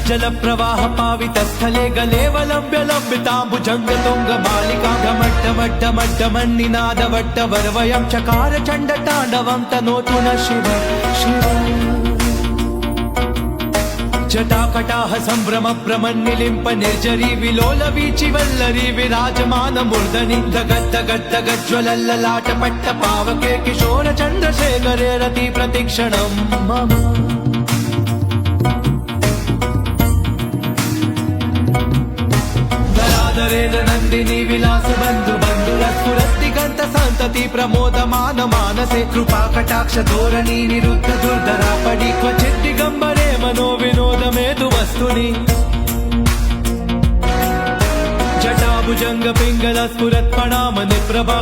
जल प्रवाह पावित स्थले गलेवलंब्य लंबितांबुजंग तुंग मालिका घमट्ट मट्ट मट्ट मन्निनाद वट्ट वर्वयं चकार चंड तांडवं तनोतु न शिव शिव जटाकटाह संभ्रम प्रमन्निलिंप निर्जरी विलोल वीचि वल्लरी विराजमान मूर्धनि धगद् धगद् धगज्ज्वलल्ललाट पट्ट पावके किशोर चंद्रशेखरे रति प्रतिक्षणं मम नंदिनी विलास बंधु बंधुरस्फुरद्दिगंत संतति प्रमोदमान मानसे कृपा कटाक्ष धोरणी निरुद्ध दुर्धरा पडी क्वचित् दिगंबरे मनो विनोद मेतु वस्तुनि जटाभुजंग पिंगल स्फुरत् प्रणाम निप्रभा